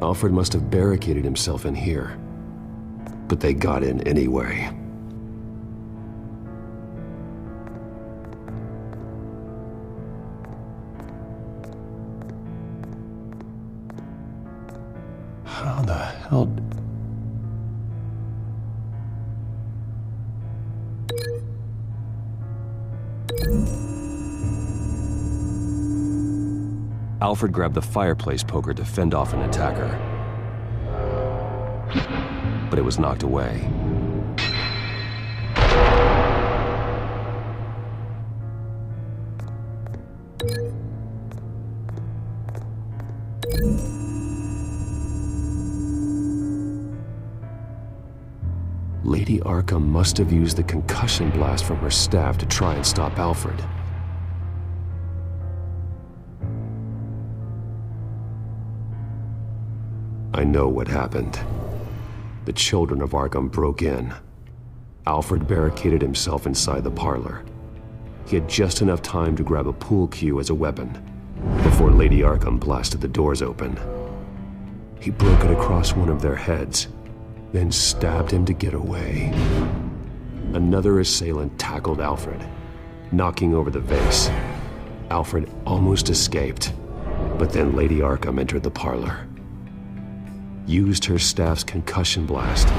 Alfred must have barricaded himself in here. But they got in anyway. How the hell... Alfred grabbed the fireplace poker to fend off an attacker. But it was knocked away. Lady Arkham must have used the concussion blast from her staff to try and stop Alfred. I know what happened. The children of Arkham broke in. Alfred barricaded himself inside the parlor. He had just enough time to grab a pool cue as a weapon before Lady Arkham blasted the doors open. He broke it across one of their heads, then stabbed him to get away. Another assailant tackled Alfred, knocking over the vase. Alfred almost escaped, but then Lady Arkham entered the parlor. Used her staff's concussion blast,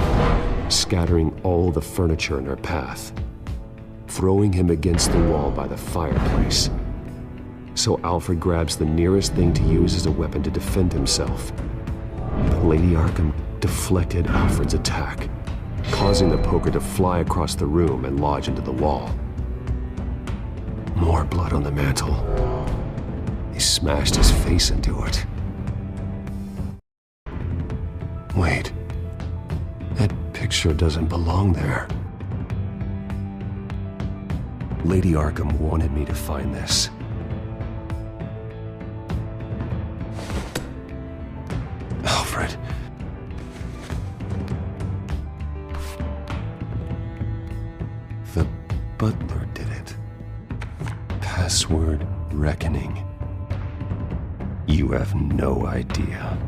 scattering all the furniture in her path, throwing him against the wall by the fireplace. So Alfred grabs the nearest thing to use as a weapon to defend himself. But Lady Arkham deflected Alfred's attack, causing the poker to fly across the room and lodge into the wall. More blood on the mantel. He smashed his face into it. Wait, that picture doesn't belong there. Lady Arkham wanted me to find this. Alfred. The butler did it. Password reckoning. You have no idea.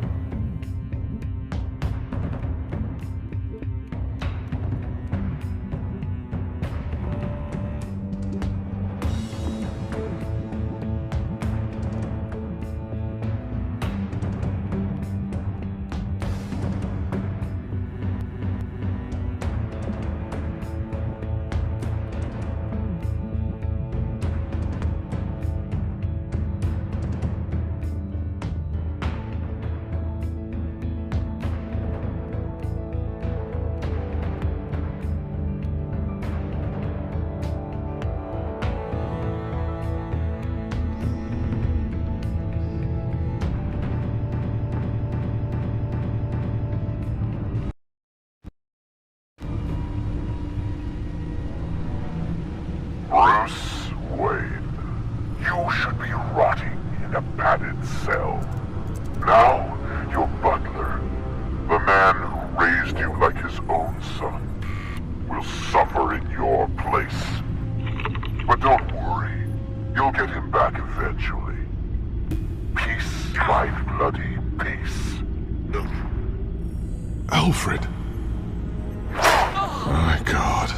Bruce Wayne, you should be rotting in a padded cell. Now, your butler, the man who raised you like his own son, will suffer in your place. But don't worry, you'll get him back eventually. Peace, my bloody peace. Alfred. My God.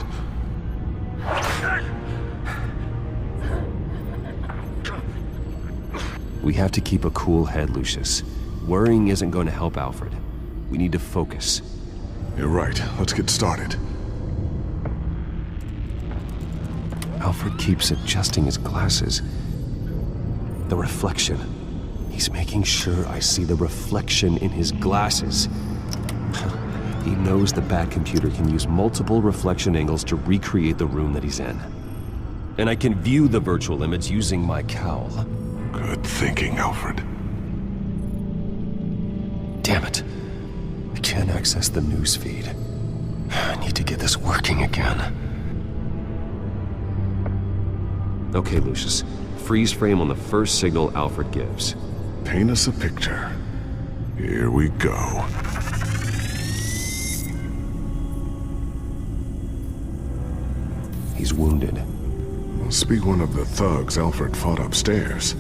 We have to keep a cool head, Lucius. Worrying isn't going to help Alfred. We need to focus. You're right. Let's get started. Alfred keeps adjusting his glasses. The reflection. He's making sure I see the reflection in his glasses. He knows the Batcomputer can use multiple reflection angles to recreate the room that he's in. And I can view the virtual image using my cowl. Good thinking, Alfred. Damn it. I can't access the news feed. I need to get this working again. Okay, Lucius. Freeze frame on the first signal Alfred gives. Paint us a picture. Here we go. He's wounded. Must be one of the thugs Alfred fought upstairs.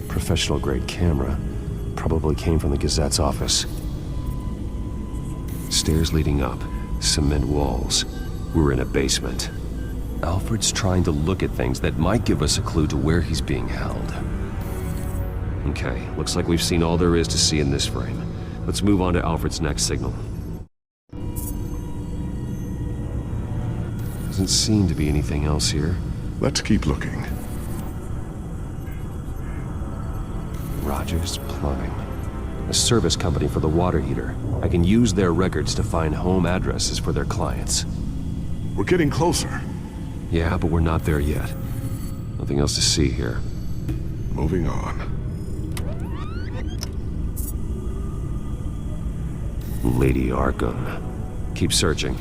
Professional-grade camera. Probably came from the Gazette's office. Stairs leading up, cement walls. We're in a basement. Alfred's trying to look at things that might give us a clue to where he's being held. Okay, looks like we've seen all there is to see in this frame. Let's move on to Alfred's next signal. Doesn't seem to be anything else here. Let's keep looking. Rogers Plumbing. A service company for the water heater. I can use their records to find home addresses for their clients. We're getting closer. Yeah, but we're not there yet. Nothing else to see here. Moving on. Lady Arkham. Keep searching.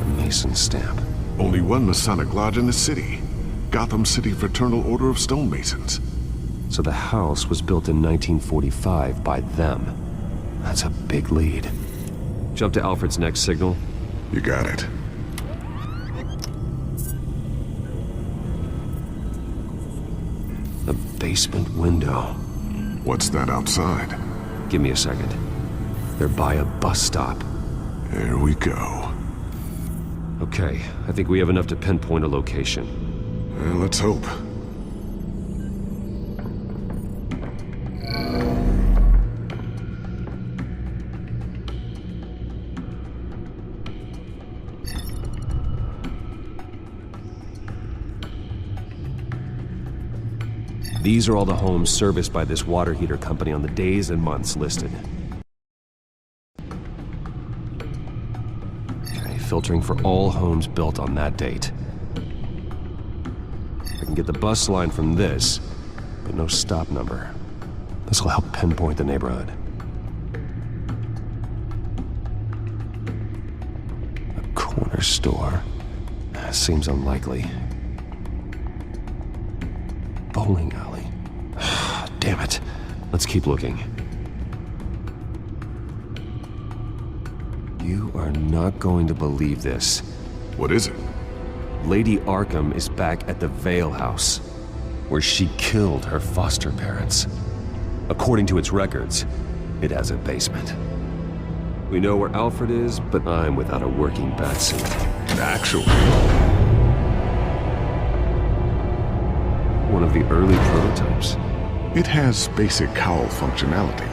A Mason stamp. Only one Masonic lodge in the city. Gotham City Fraternal Order of Stonemasons. So the house was built in 1945 by them. That's a big lead. Jump to Alfred's next signal. You got it. The basement window. What's that outside? Give me a second. They're by a bus stop. There we go. Okay, I think we have enough to pinpoint a location. Let's hope. These are all the homes serviced by this water heater company on the days and months listed. Okay, filtering for all homes built on that date. I can get the bus line from this, but no stop number. This will help pinpoint the neighborhood. A corner store. Seems unlikely. Bowling alley. Damn it. Let's keep looking. You are not going to believe this. What is it? Lady Arkham is back at the Vale House, where she killed her foster parents. According to its records, it has a basement. We know where Alfred is, but I'm without a working batsuit. Actually. One of the early prototypes. It has basic cowl functionality,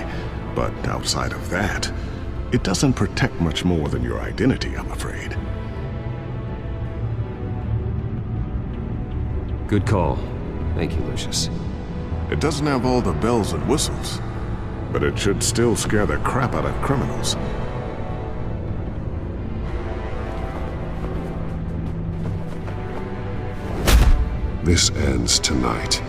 but outside of that, it doesn't protect much more than your identity, I'm afraid. Good call. Thank you, Lucius. It doesn't have all the bells and whistles, but it should still scare the crap out of criminals. This ends tonight.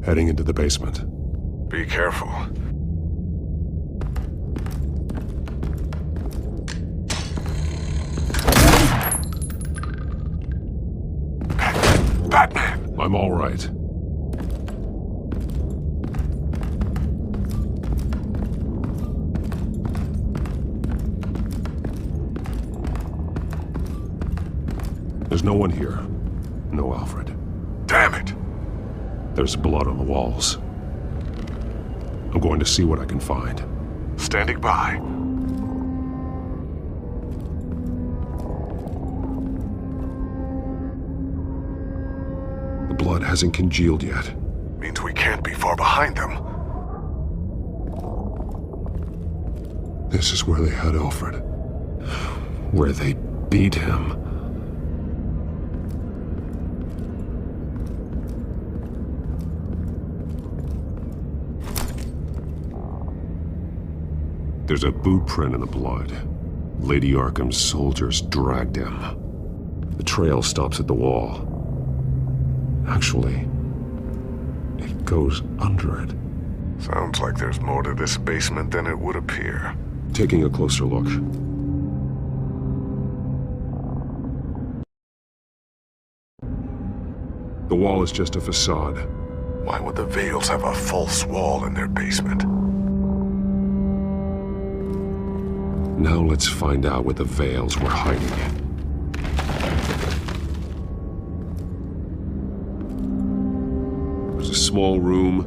Heading into the basement. Be careful. Batman! I'm all right. There's no one here. No Alfred. Damn it! There's blood on the walls. I'm going to see what I can find. Standing by. The blood hasn't congealed yet. Means we can't be far behind them. This is where they had Alfred. Where they beat him. There's a boot print in the blood. Lady Arkham's soldiers dragged him. The trail stops at the wall. Actually, it goes under it. Sounds like there's more to this basement than it would appear. Taking a closer look. The wall is just a facade. Why would the Vales have a false wall in their basement? Now let's find out what the Vales were hiding. There's a small room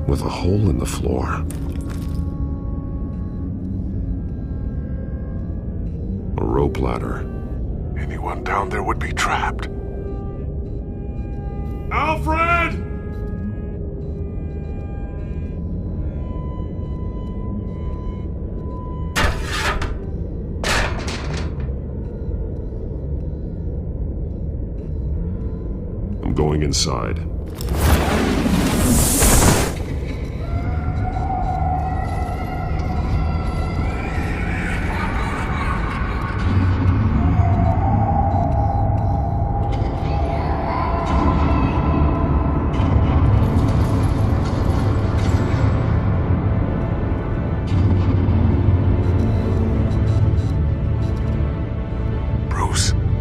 with a hole in the floor. A rope ladder. Anyone down there would be trapped. Alfred! I'm going inside.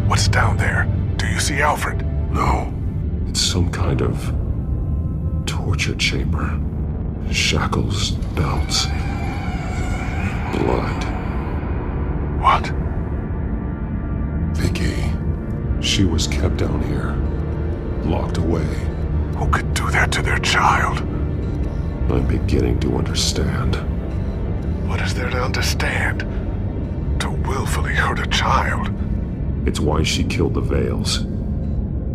What's down there? Do you see Alfred? No. It's some kind of torture chamber. Shackles, belts, blood. What? Vicky. She was kept down here, locked away. Who could do that to their child? I'm beginning to understand. What is there to understand? To willfully hurt a child? It's why she killed the Vales.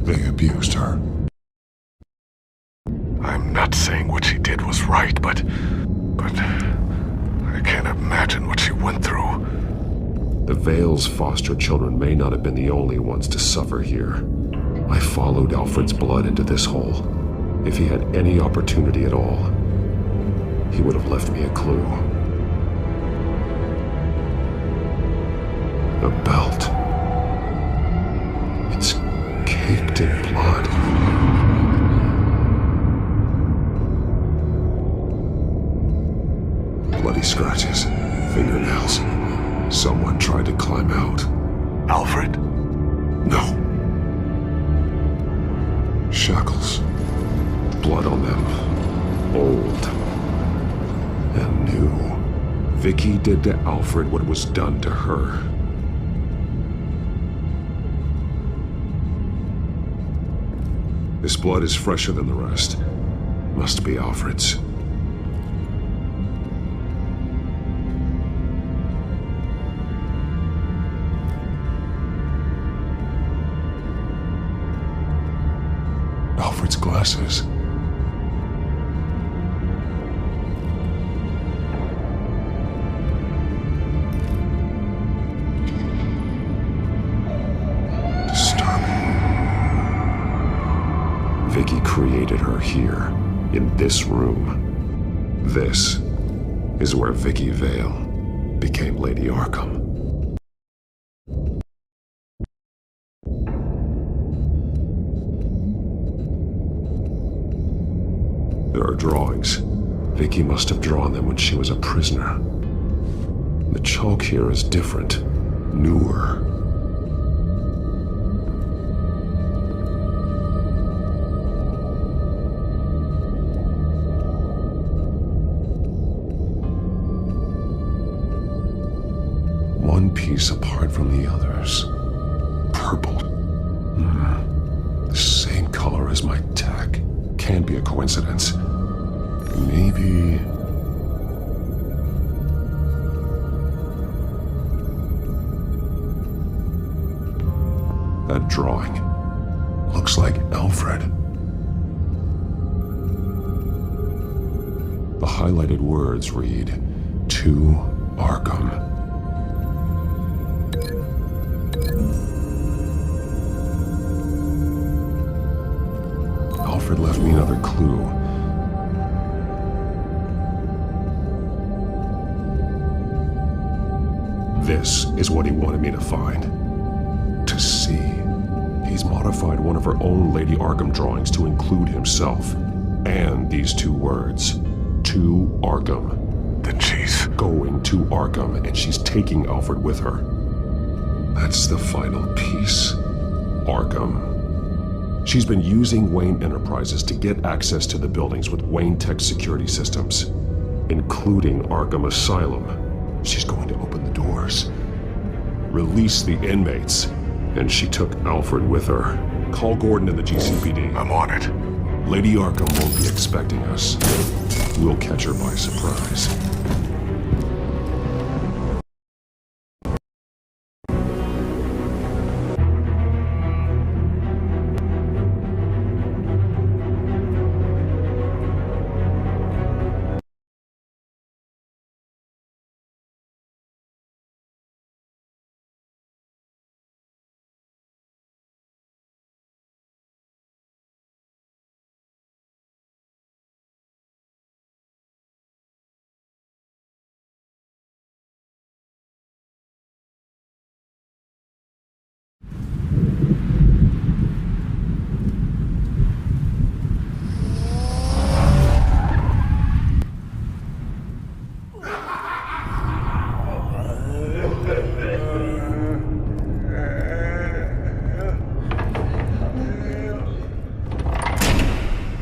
They abused her. I'm not saying what she did was right, but I can't imagine what she went through. The Vales' foster children may not have been the only ones to suffer here. I followed Alfred's blood into this hole. If he had any opportunity at all, he would have left me a clue. A belt. It's caked in blood. Bloody scratches, fingernails. Someone tried to climb out. Alfred? No. Shackles. Blood on them. Old. And new. Vicky did to Alfred what was done to her. This blood is fresher than the rest. Must be Alfred's. Alfred's glasses. Vicky created her here, in this room. This is where Vicky Vale became Lady Arkham. There are drawings. Vicky must have drawn them when she was a prisoner. The chalk here is different, newer. One piece apart from the others. Purple. The same color as my tech. Can't be a coincidence. Maybe... That drawing looks like Alfred. The highlighted words read, "To Arkham." Alfred left me another clue. This is what he wanted me to find. To see. He's modified one of her own Lady Arkham drawings to include himself. And these two words. To Arkham. Then she's going to Arkham, and she's taking Alfred with her. That's the final piece. Arkham. She's been using Wayne Enterprises to get access to the buildings with Wayne Tech security systems, including Arkham Asylum. She's going to open the doors, release the inmates, and she took Alfred with her. Call Gordon and the GCPD. I'm on it. Lady Arkham won't be expecting us. We'll catch her by surprise.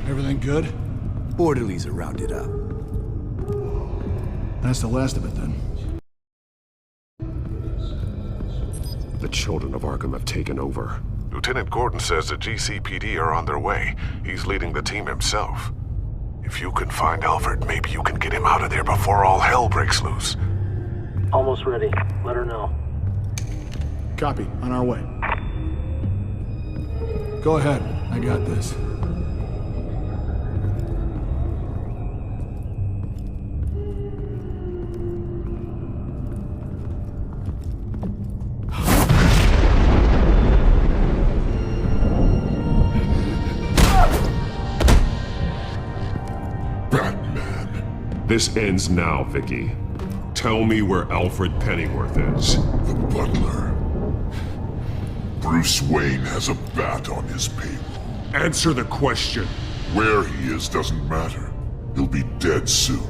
Everything good? Orderlies are rounded up. That's the last of it then. The children of Arkham have taken over. Lieutenant Gordon says the GCPD are on their way. He's leading the team himself. If you can find Alfred, maybe you can get him out of there before all hell breaks loose. Almost ready. Let her know. Copy. On our way. Go ahead. I got this. This ends now, Vicky. Tell me where Alfred Pennyworth is. The butler. Bruce Wayne has a bat on his payroll. Answer the question. Where he is doesn't matter. He'll be dead soon.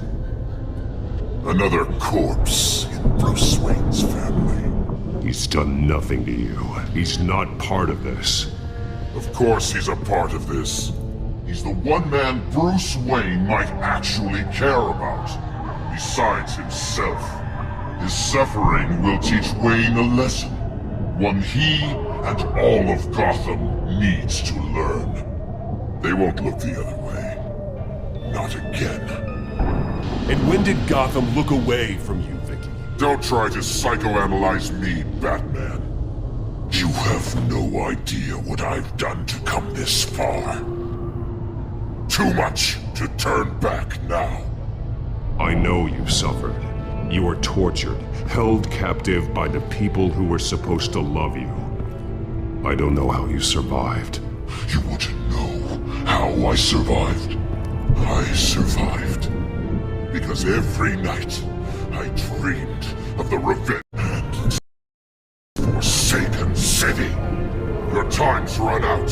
Another corpse in Bruce Wayne's family. He's done nothing to you. He's not part of this. Of course he's a part of this. He's the one man Bruce Wayne might actually care about. Besides himself. His suffering will teach Wayne a lesson. One he and all of Gotham needs to learn. They won't look the other way. Not again. And when did Gotham look away from you, Vicky? Don't try to psychoanalyze me, Batman. You have no idea what I've done to come this far. Too much to turn back now. I know you suffered. You were tortured, held captive by the people who were supposed to love you. I don't know how you survived. You want to know how I survived? I survived because every night I dreamed of the revenge and forsaken city. Your time's run out.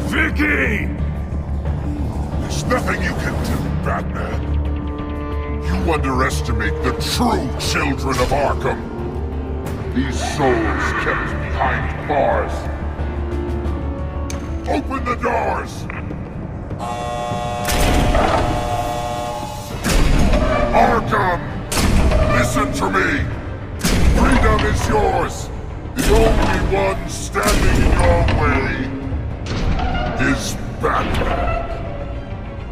Vicky! There's nothing you can do, Batman. You underestimate the true children of Arkham. These souls kept behind bars. Open the doors! Arkham! Listen to me! Freedom is yours! The only one standing in your way is Batman.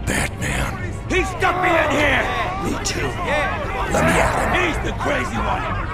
Batman. He stuck me in here! Me too. Let me at him. He's the crazy one!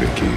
Vicky.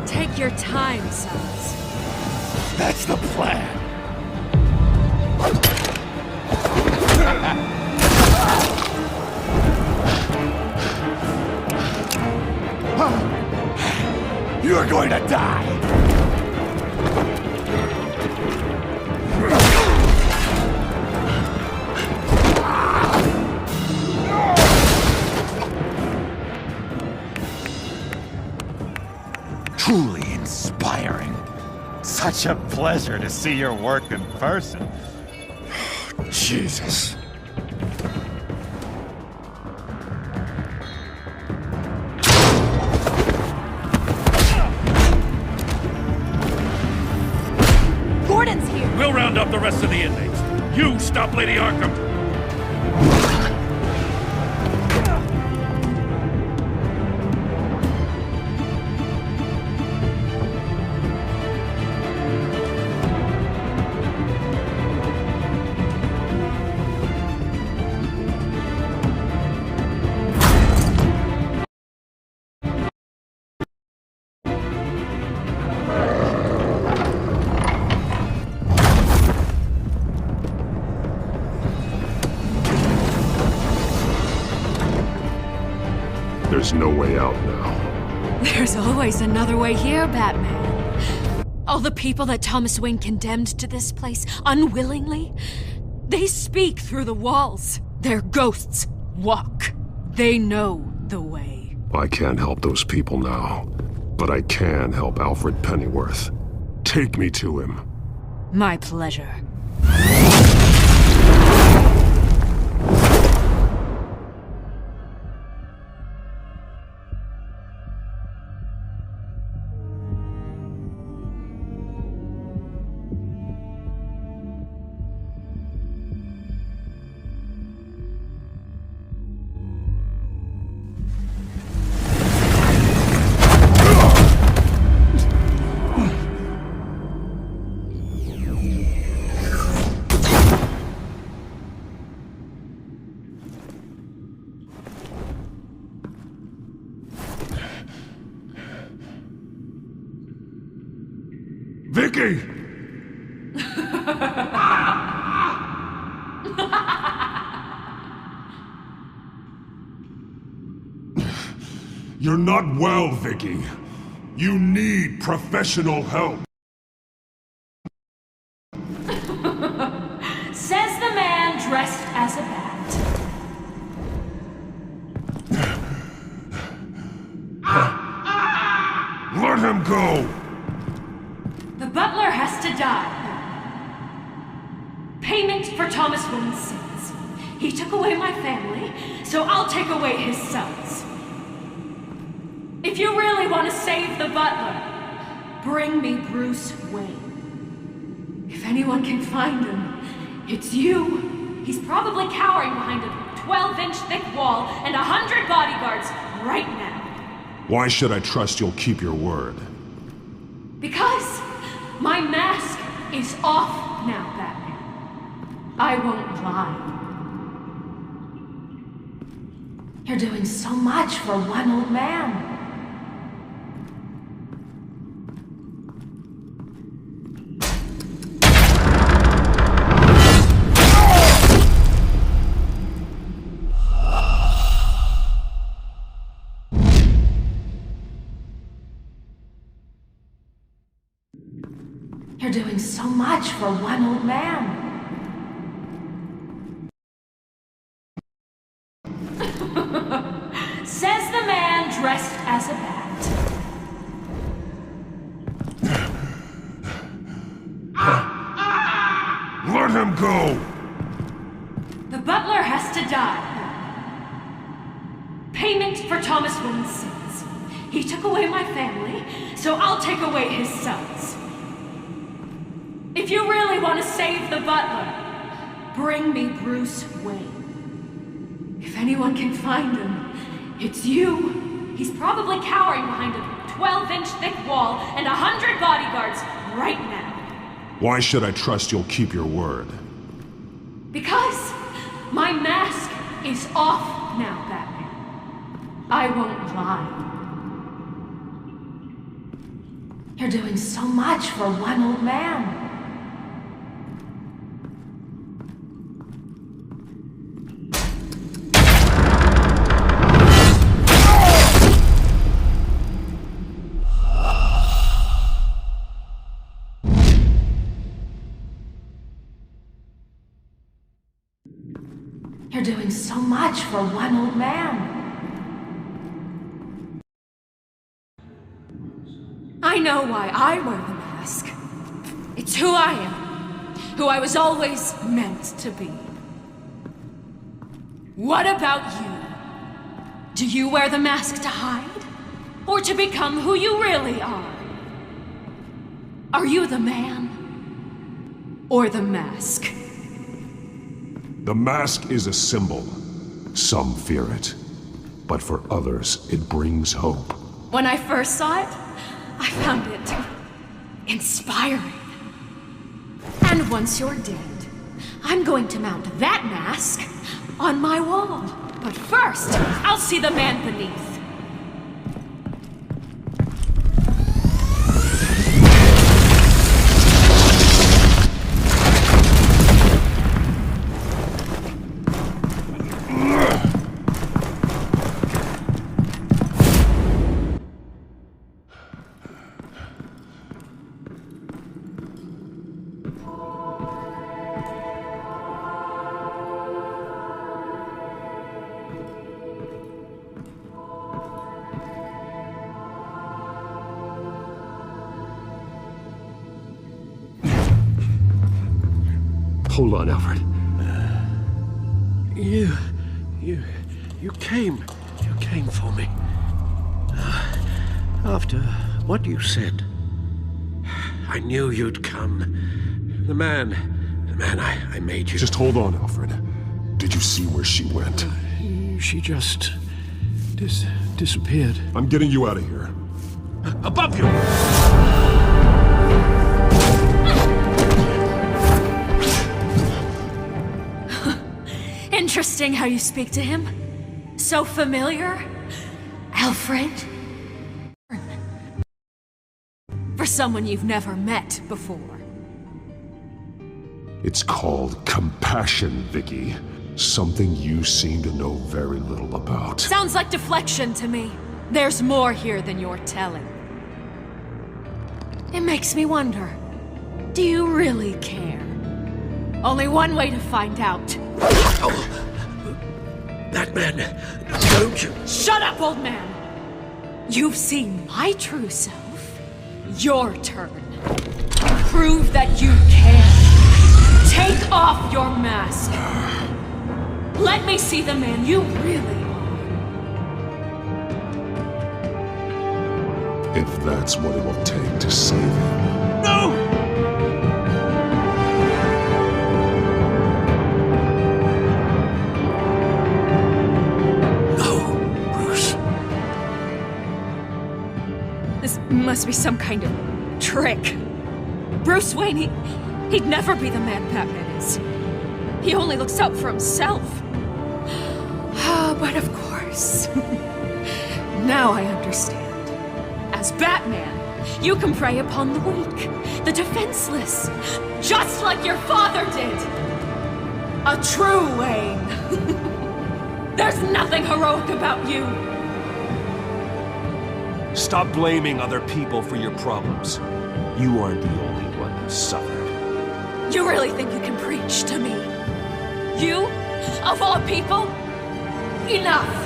Take your time, sons. That's the plan. You're going to die. Truly inspiring. Such a pleasure to see your work in person. Jesus. Gordon's here! We'll round up the rest of the inmates. You stop Lady Arkham! There's no way out now. There's always another way here, Batman. All the people that Thomas Wayne condemned to this place unwillingly, they speak through the walls. Their ghosts walk. They know the way. I can't help those people now, but I can help Alfred Pennyworth. Take me to him. My pleasure. Vicky! You're not well, Vicky. You need professional help. Says the man dressed as a bat. Let him go! The butler has to die. Payment for Thomas Wayne's sins. He took away my family, so I'll take away his sons. If you really want to save the butler, bring me Bruce Wayne. If anyone can find him, it's you. He's probably cowering behind a 12-inch thick wall and 100 bodyguards right now. Why should I trust you'll keep your word? Because my mask is off now, Batman. I won't lie. You're doing so much for one old man. You're doing so much for one old man. Says the man dressed as a bat. Let him go! The butler has to die. Payment for Thomas Wayne's sins. He took away my family, so I'll take away his sons. If you really want to save the butler, bring me Bruce Wayne. If anyone can find him, it's you. He's probably cowering behind a 12-inch thick wall and 100 bodyguards right now. Why should I trust you'll keep your word? Because my mask is off now, Batman. I won't lie. You're doing so much for one old man. You're doing so much for one old man. I know why I wear the mask. It's who I am. Who I was always meant to be. What about you? Do you wear the mask to hide? Or to become who you really are? Are you the man? Or the mask? The mask is a symbol. Some fear it. But for others, it brings hope. When I first saw it, I found it inspiring. And once you're dead, I'm going to mount that mask on my wall. But first, I'll see the man beneath. Hold on, Alfred. You came for me. After what you said, I knew you'd come. The man I made you. Just hold on, Alfred. Did you see where she went? She just disappeared. I'm getting you out of here. Above you! Interesting how you speak to him. So familiar. Alfred. For someone you've never met before. It's called compassion, Vicky. Something you seem to know very little about. Sounds like deflection to me. There's more here than you're telling. It makes me wonder, do you really care? Only one way to find out. That man, don't you? Shut up, old man! You've seen my true self. Your turn. Prove that you care. Take off your mask. Let me see the man you really are. If that's what it will take to save him. No! This must be some kind of trick. Bruce Wayne, he'd never be the man Batman is. He only looks out for himself. But of course. Now I understand. As Batman, you can prey upon the weak, the defenseless, just like your father did. A true Wayne. There's nothing heroic about you. Stop blaming other people for your problems. You aren't the only one who suffered. You really think you can preach to me? You? Of all people? Enough!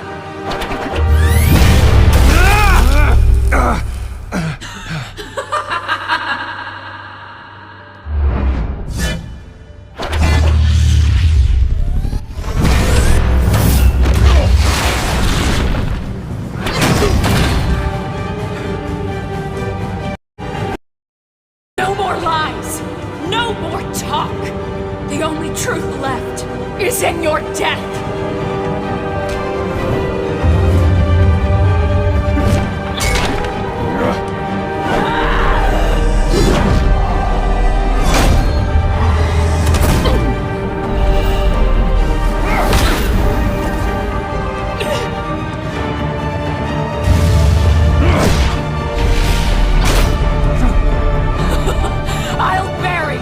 No more lies! No more talk! The only truth left is in your death! I'll bury you!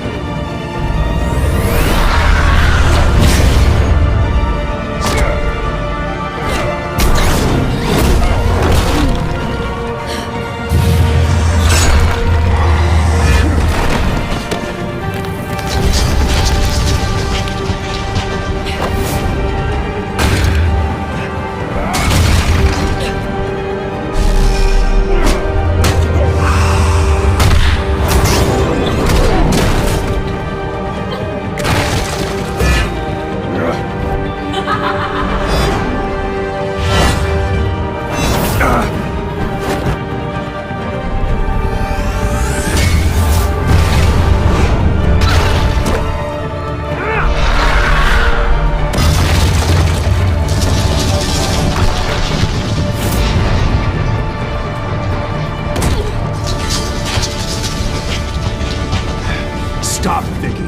Stop, Vicky.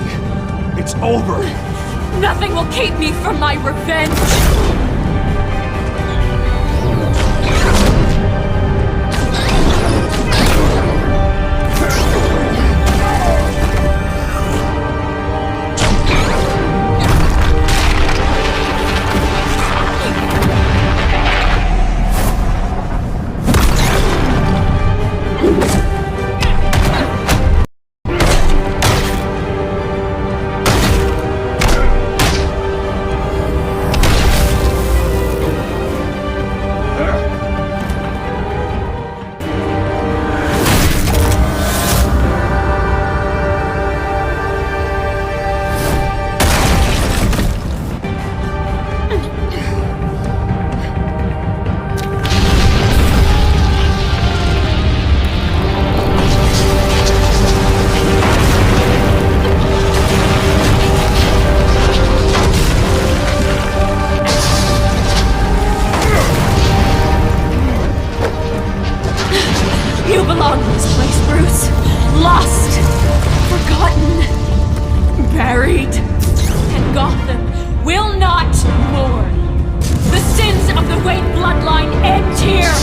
It's over. Nothing will keep me from my revenge! You belong in this place, Bruce. Lost, forgotten, buried. And Gotham will not mourn. The sins of the Wayne bloodline end here.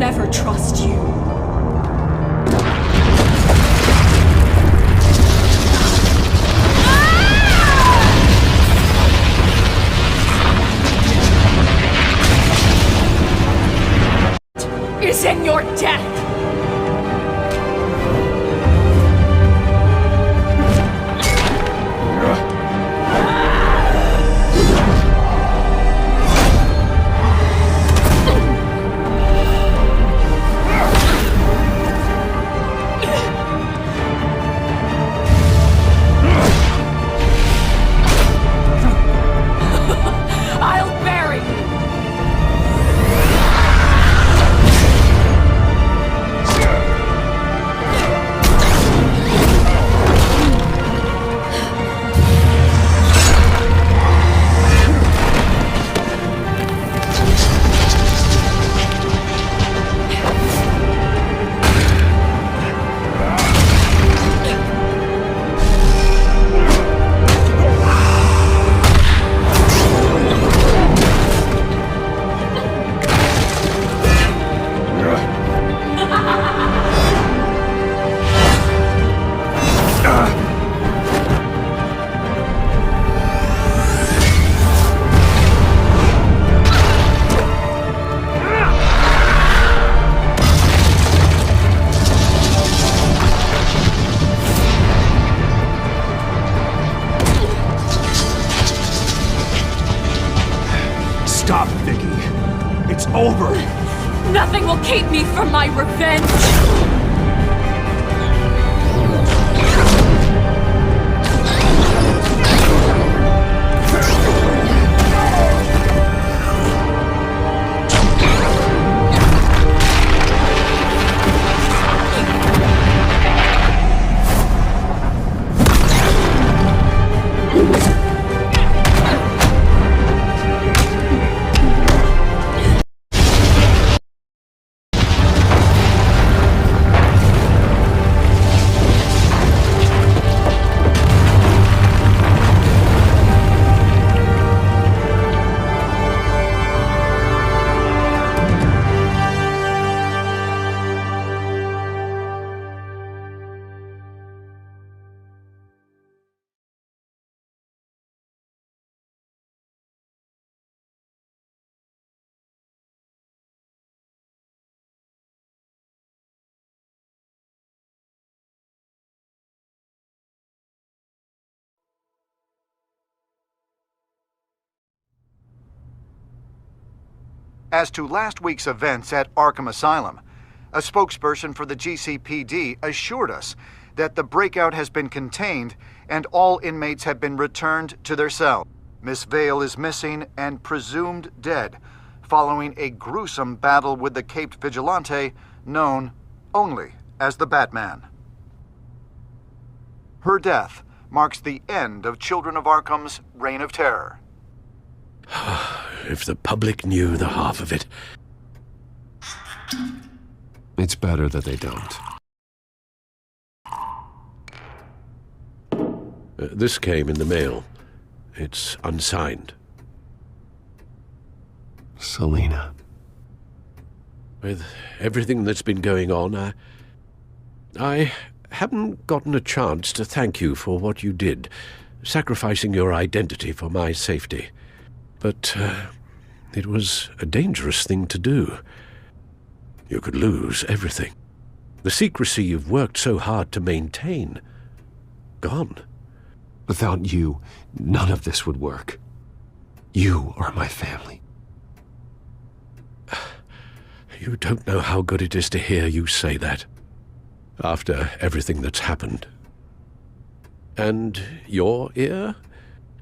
never trust you. Is in your death! I'll bury you! Stop, Vicky. It's over. Nothing will keep me from my revenge! As to last week's events at Arkham Asylum, a spokesperson for the GCPD assured us that the breakout has been contained and all inmates have been returned to their cell. Miss Vale is missing and presumed dead, following a gruesome battle with the caped vigilante known only as the Batman. Her death marks the end of Children of Arkham's reign of terror. If the public knew the half of it. It's better that they don't. This came in the mail. It's unsigned. Selina. With everything that's been going on, I haven't gotten a chance to thank you for what you did, sacrificing your identity for my safety. But it was a dangerous thing to do. You could lose everything. The secrecy you've worked so hard to maintain. Gone. Without you, none of this would work. You are my family. You don't know how good it is to hear you say that. After everything that's happened. And your ear?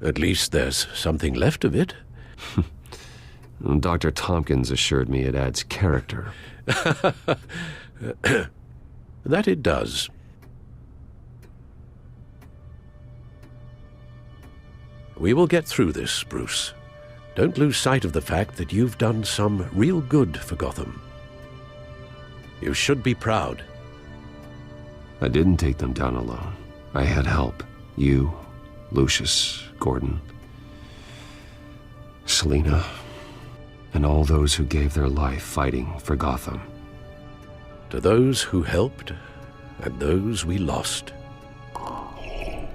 At least there's something left of it. Dr. Tompkins assured me it adds character. That it does. We will get through this, Bruce. Don't lose sight of the fact that you've done some real good for Gotham. You should be proud. I didn't take them down alone. I had help. You, Lucius, Gordon, Selina, and all those who gave their life fighting for Gotham. to those who helped and those we lost.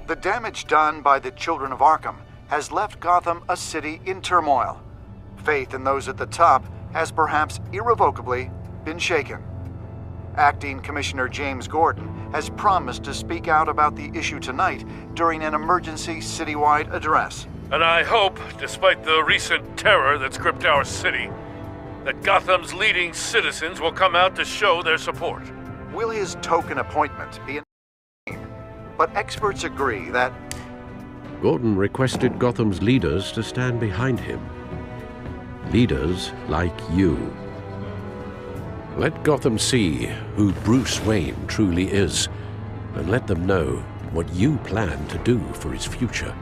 The damage done by the Children of Arkham has left Gotham a city in turmoil. Faith in those at the top has perhaps irrevocably been shaken. Acting Commissioner James Gordon has promised to speak out about the issue tonight during an emergency citywide address. And I hope, despite the recent terror that's gripped our city, that Gotham's leading citizens will come out to show their support. Will his token appointment be an but experts agree that Gordon requested Gotham's leaders to stand behind him. Leaders like you. Let Gotham see who Bruce Wayne truly is, and let them know what you plan to do for his future.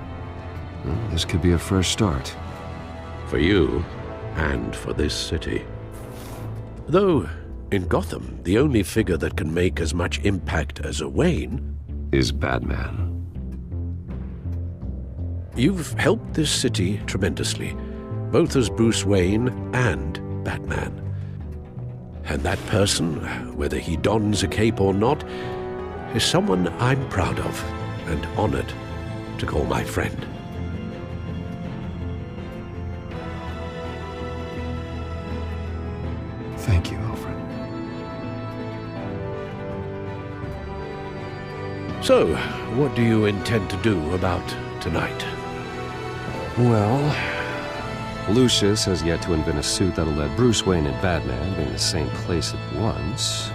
Well, this could be a fresh start. For you, and for this city. Though, in Gotham, the only figure that can make as much impact as a Wayne is Batman. You've helped this city tremendously, both as Bruce Wayne and Batman. And that person, whether he dons a cape or not, is someone I'm proud of and honored to call my friend. Thank you, Alfred. So, what do you intend to do about tonight? Well, Lucius has yet to invent a suit that'll let Bruce Wayne and Batman be in the same place at once.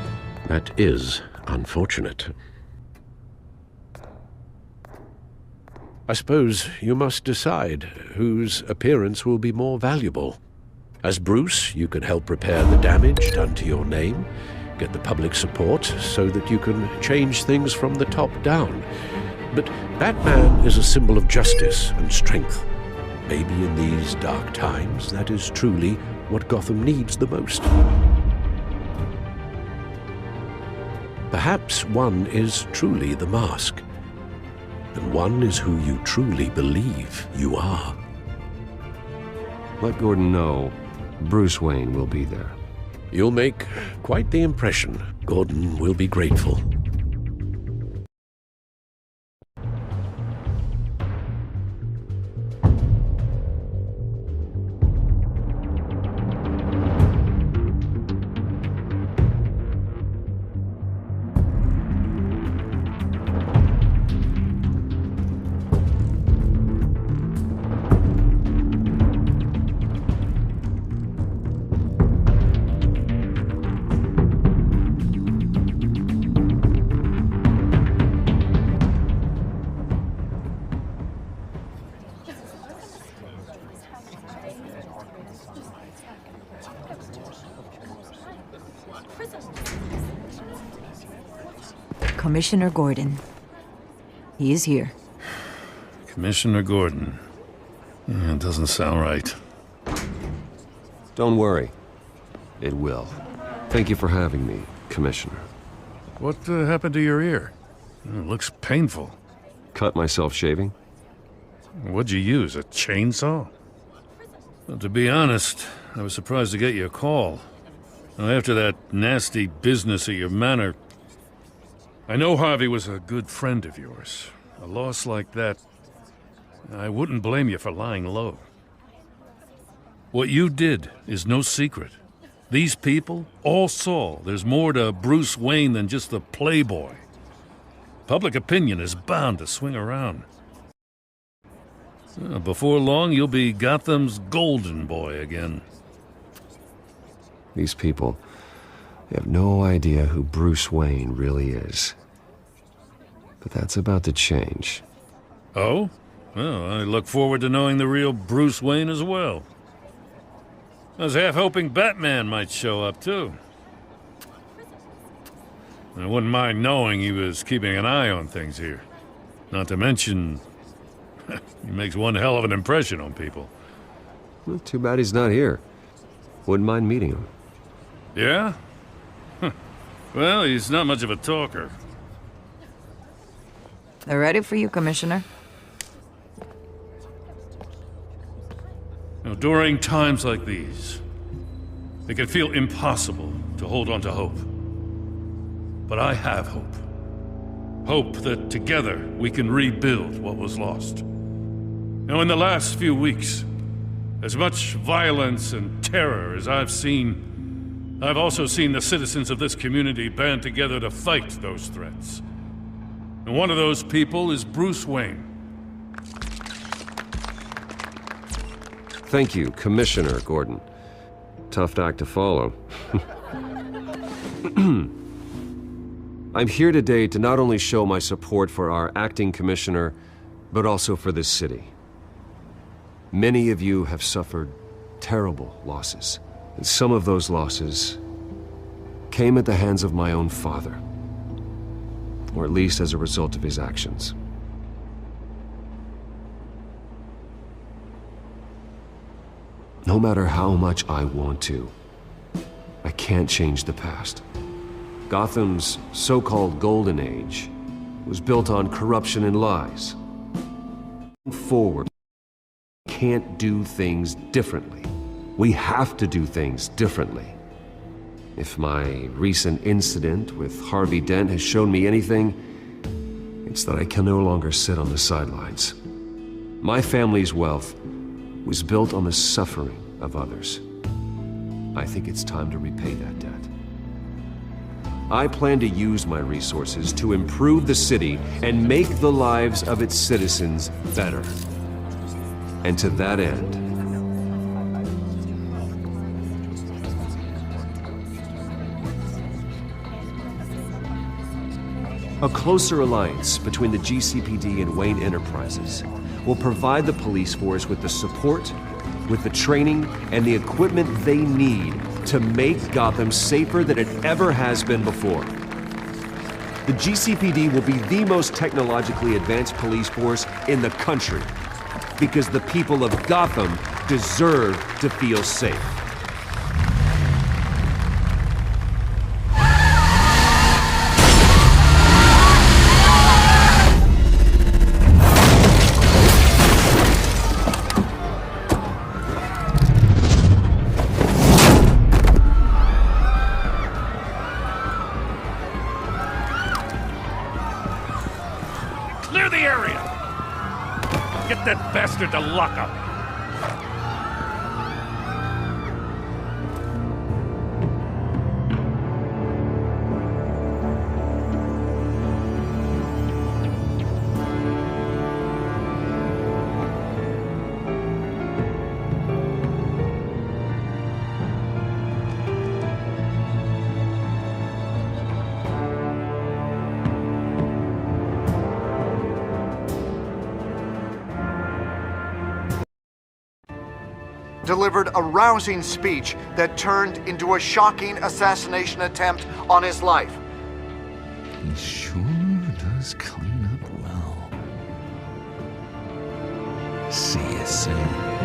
That is unfortunate. I suppose you must decide whose appearance will be more valuable. As Bruce, you can help repair the damage done to your name, get the public support so that you can change things from the top down. But Batman is a symbol of justice and strength. Maybe in these dark times, that is truly what Gotham needs the most. Perhaps one is truly the mask, and one is who you truly believe you are. Let Gordon know Bruce Wayne will be there. You'll make quite the impression. Gordon will be grateful. Commissioner Gordon. He is here. Commissioner Gordon. It doesn't sound right. Don't worry. It will. Thank you for having me, Commissioner. What happened to your ear? It looks painful. Cut myself shaving? What'd you use, a chainsaw? Well, to be honest, I was surprised to get your call. After that nasty business at your manor, I know Harvey was a good friend of yours. A loss like that, I wouldn't blame you for lying low. What you did is no secret. These people all saw there's more to Bruce Wayne than just the playboy. Public opinion is bound to swing around. Before long, you'll be Gotham's golden boy again. These people, they have no idea who Bruce Wayne really is. But that's about to change. Oh? Well, I look forward to knowing the real Bruce Wayne as well. I was half hoping Batman might show up, too. I wouldn't mind knowing he was keeping an eye on things here. Not to mention, he makes one hell of an impression on people. Well, too bad he's not here. Wouldn't mind meeting him. Yeah? Well, he's not much of a talker. They're ready for you, Commissioner. Now, during times like these, it can feel impossible to hold on to hope. But I have hope. Hope that together we can rebuild what was lost. Now, in the last few weeks, as much violence and terror as I've seen, I've also seen the citizens of this community band together to fight those threats. And one of those people is Bruce Wayne. Thank you, Commissioner Gordon. Tough act to follow. I'm here today to not only show my support for our acting commissioner, but also for this city. Many of you have suffered terrible losses, and some of those losses came at the hands of my own father, or at least as a result of his actions. No matter how much I want to, I can't change the past. Gotham's so-called Golden Age was built on corruption and lies. Forward, we can't do things differently. We have to do things differently. If my recent incident with Harvey Dent has shown me anything, it's that I can no longer sit on the sidelines. My family's wealth was built on the suffering of others. I think it's time to repay that debt. I plan to use my resources to improve the city and make the lives of its citizens better. And to that end, a closer alliance between the GCPD and Wayne Enterprises will provide the police force with the support, with the training, and the equipment they need to make Gotham safer than it ever has been before. The GCPD will be the most technologically advanced police force in the country, because the people of Gotham deserve to feel safe. Clear the area! Get that bastard to lock up! Delivered a rousing speech that turned into a shocking assassination attempt on his life. He sure does clean up well. See you soon.